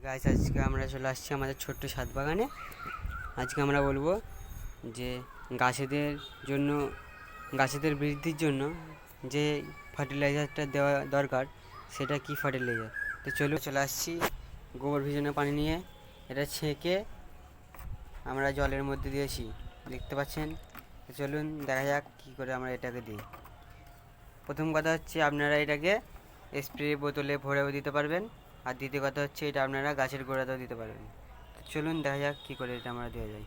গাছ আজকে আমরা চলে আসছি আমাদের ছোট্ট ছাদ বাগানে। আজকে আমরা বলবো যে গাছেদের জন্য, গাছেদের বৃদ্ধির জন্য যে ফার্টিলাইজারটা দেওয়া দরকার সেটা কি ফার্টিলাইজার। তো চলে আসছি গোবর ভিজানো পানি নিয়ে। এটা ছেঁকে আমরা জলের মধ্যে দিয়েছি, দেখতে পাচ্ছেন। তো চলুন দেখা যাক কী করে আমরা এটাকে দিই। প্রথম কথা হচ্ছে আপনারা এটাকে স্প্রে বোতলে ভরেও দিতে পারবেন, আর দ্বিতীয় কথা হচ্ছে এটা আপনারা গাছের গোড়াতেও দিতে পারবেন। তো চলুন দেখা যাক কী করে এটা আমরা দেওয়া যায়।